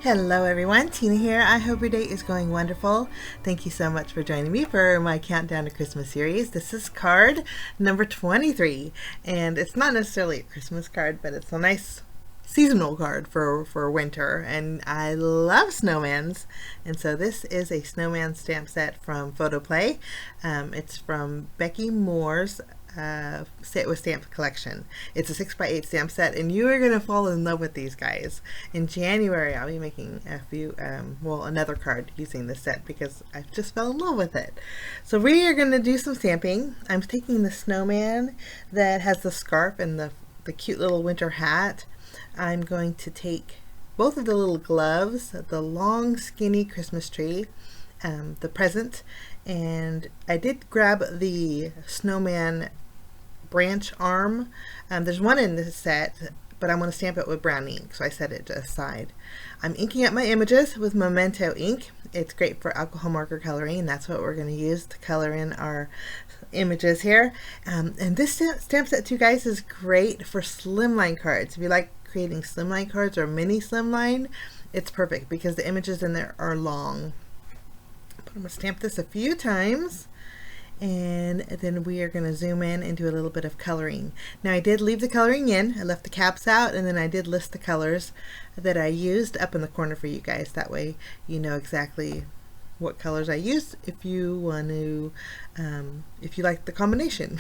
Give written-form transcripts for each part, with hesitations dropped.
Hello everyone, Tina here. I hope your day is going wonderful. Thank you so much for joining me for my Countdown to Christmas series. This is card number 23, and it's not necessarily a Christmas card, but it's a nice seasonal card for winter, and I love snowmans, and so this is a snowman stamp set from PhotoPlay. It's from Becky Moore's Sit with Stamp collection. It's a 6x8 stamp set, and you are going to fall in love with these guys. In January I'll be making a few another card using this set because I just fell in love with it. So we are going to do some stamping. I'm taking the snowman that has the scarf and the cute little winter hat. I'm going to take both of the little gloves, the long skinny Christmas tree, the present, and I did grab the snowman branch arm. There's one in this set, but I'm going to stamp it with brown ink, so I set it aside. I'm inking up my images with Memento ink. It's great for alcohol marker coloring, and that's what we're going to use to color in our images here. And this stamp set too, guys, is great for slimline cards. If you like creating slimline cards or mini slimline, it's perfect because the images in there are long. But I'm going to stamp this a few times, and then we are going to zoom in and do a little bit of coloring. Now I did leave the coloring in. I left the caps out, and then I did list the colors that I used up in the corner for you guys. That way you know exactly what colors I used if you want to, if you like the combination.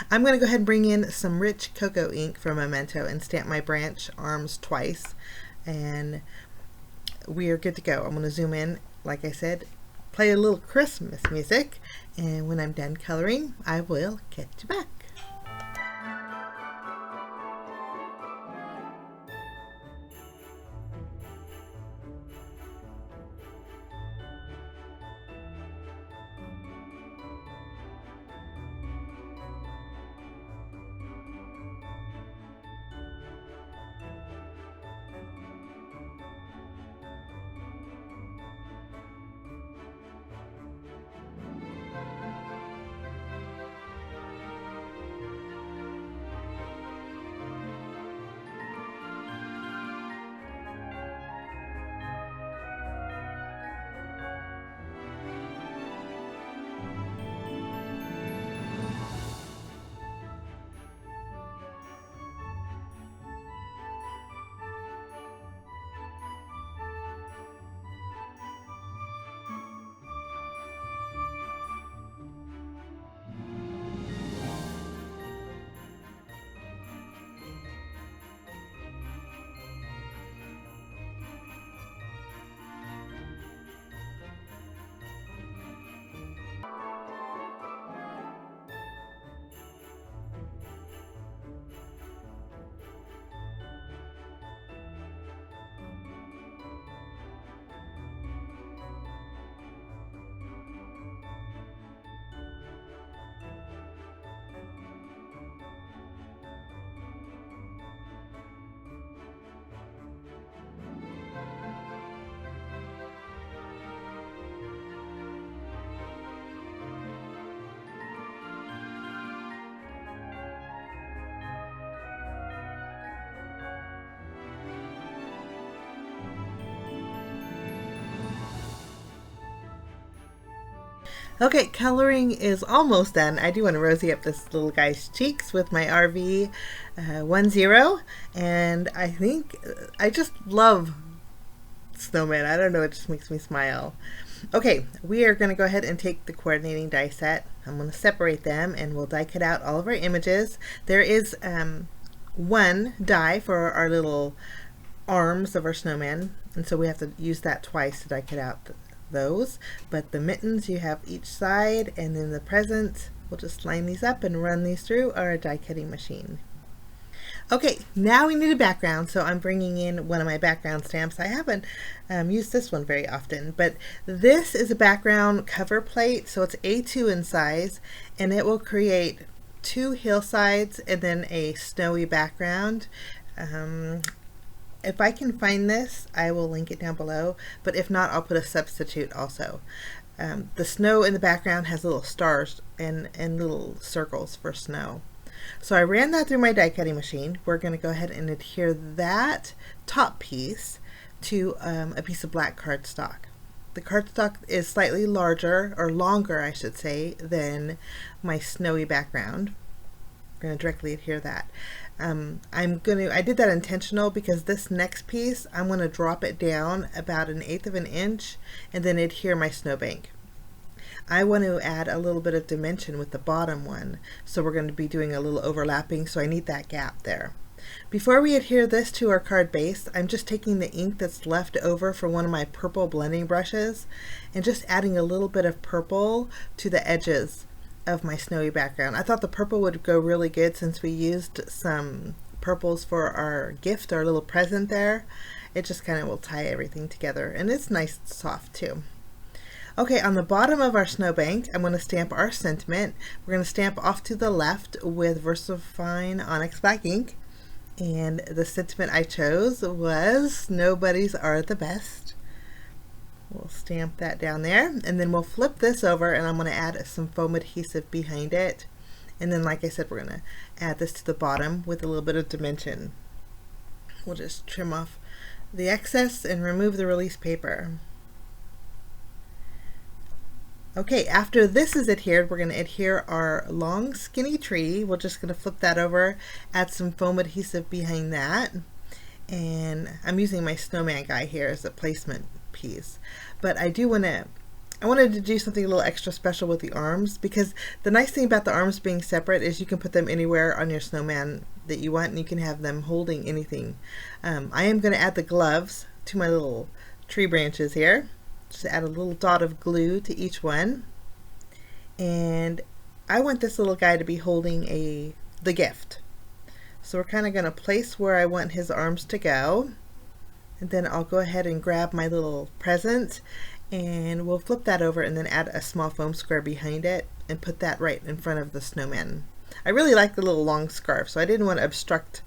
I'm going to go ahead and bring in some rich cocoa ink from Memento and stamp my branch arms twice, and we are good to go. I'm going to zoom in, like I said, play a little Christmas music, and when I'm done coloring I will get you back. Okay, coloring is almost done. I do want to rosy up this little guy's cheeks with my RV 10, and I think I just love snowman. I don't know, it just makes me smile. Okay, we are going to go ahead and take the coordinating die set. I'm going to separate them, and we'll die cut out all of our images. There is one die for our little arms of our snowman, and so we have to use that twice to die cut out those, but the mittens you have each side, and then the present, we'll just line these up and run these through our die cutting machine. Okay, now we need a background, so I'm bringing in one of my background stamps. I haven't used this one very often, but this is a background cover plate, so it's A2 in size, and it will create two hillsides and then a snowy background. If I can find this, I will link it down below, but if not, I'll put a substitute also. The snow in the background has little stars and little circles for snow. So I ran that through my die cutting machine. We're going to go ahead and adhere that top piece to a piece of black cardstock. The cardstock is slightly larger, or longer I should say, than my snowy background. I'm going to directly adhere that. I did that intentional because this next piece, I'm going to drop it down about 1/8 of an inch and then adhere my snowbank. I want to add a little bit of dimension with the bottom one, so we're going to be doing a little overlapping, so I need that gap there. Before we adhere this to our card base, I'm just taking the ink that's left over from one of my purple blending brushes and just adding a little bit of purple to the edges of my snowy background. I thought the purple would go really good since we used some purples for our gift, our little present there. It just kind of will tie everything together, and it's nice and soft too. Okay, on the bottom of our snowbank, I'm going to stamp our sentiment. We're going to stamp off to the left with VersaFine Onyx Black ink. And the sentiment I chose was "Nobodies are the best." We'll stamp that down there, and then we'll flip this over, and I'm going to add some foam adhesive behind it. And then, like I said, we're going to add this to the bottom with a little bit of dimension. We'll just trim off the excess and remove the release paper. Okay, after this is adhered, we're going to adhere our long skinny tree. We're just going to flip that over, add some foam adhesive behind that, and I'm using my snowman guy here as a placement piece. But I wanted to do something a little extra special with the arms, because the nice thing about the arms being separate is you can put them anywhere on your snowman that you want, and you can have them holding anything. I am going to add the gloves to my little tree branches here. Just add a little dot of glue to each one, and I want this little guy to be holding the gift. So we're kind of going to place where I want his arms to go, and then I'll go ahead and grab my little present, and we'll flip that over and then add a small foam square behind it and put that right in front of the snowman. I really like the little long scarf, so I didn't want to obstruct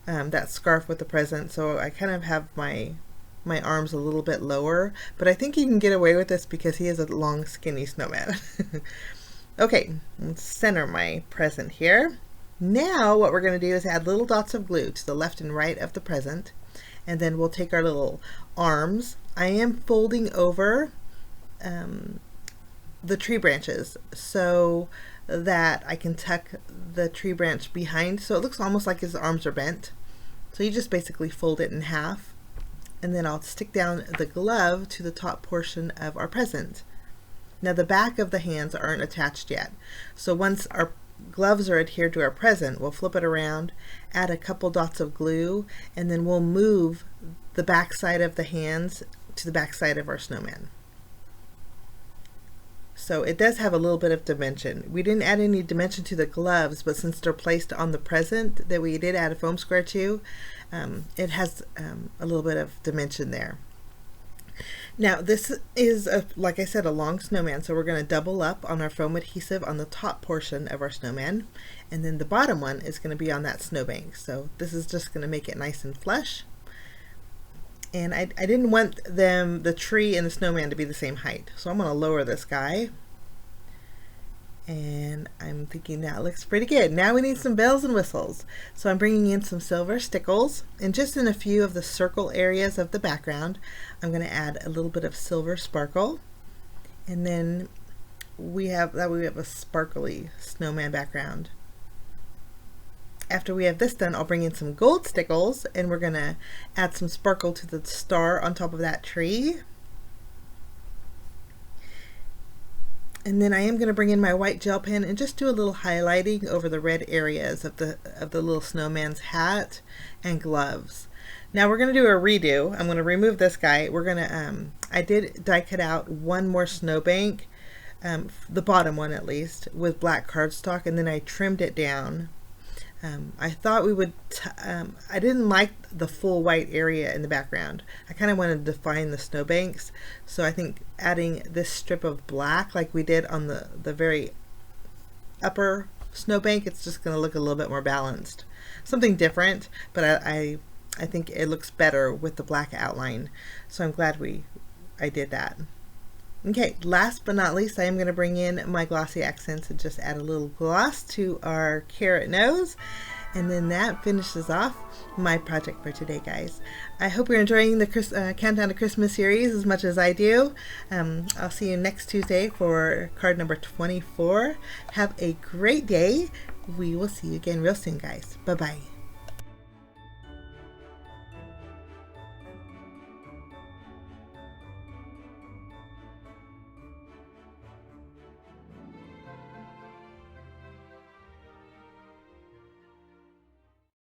that scarf with the present, so I kind of have my arms a little bit lower, but I think you can get away with this because he is a long skinny snowman. Okay, let's center my present here. Now what we're going to do is add little dots of glue to the left and right of the present, and then we'll take our little arms. I am folding over the tree branches so that I can tuck the tree branch behind, so it looks almost like his arms are bent. So you just basically fold it in half, and then I'll stick down the glove to the top portion of our present. Now the back of the hands aren't attached yet, so once our gloves are adhered to our present, we'll flip it around, add a couple dots of glue, and then we'll move the back side of the hands to the back side of our snowman. So it does have a little bit of dimension. We didn't add any dimension to the gloves, but since they're placed on the present that we did add a foam square to, it has a little bit of dimension there. Now this is, like I said, a long snowman, so we're going to double up on our foam adhesive on the top portion of our snowman, and then the bottom one is going to be on that snowbank. So this is just going to make it nice and flush. And I didn't want the tree and the snowman to be the same height, so I'm going to lower this guy. And I'm thinking that looks pretty good. Now we need some bells and whistles. So I'm bringing in some silver stickles, and just in a few of the circle areas of the background, I'm going to add a little bit of silver sparkle. And then we have a sparkly snowman background. After we have this done, I'll bring in some gold stickles, and we're going to add some sparkle to the star on top of that tree. And then I am going to bring in my white gel pen and just do a little highlighting over the red areas of the little snowman's hat and gloves. Now we're going to do a redo. I'm going to remove this guy. We're going to, I did die cut out one more snowbank, the bottom one at least, with black cardstock, and then I trimmed it down. I thought we would, I didn't like the full white area in the background. I kind of wanted to define the snowbanks, so I think adding this strip of black like we did on the very upper snowbank, it's just going to look a little bit more balanced. Something different, but I think it looks better with the black outline, so I'm glad I did that. Okay, last but not least, I am going to bring in my glossy accents and just add a little gloss to our carrot nose. And then that finishes off my project for today, guys. I hope you're enjoying the Countdown to Christmas series as much as I do. I'll see you next Tuesday for card number 24. Have a great day. We will see you again real soon, guys. Bye-bye.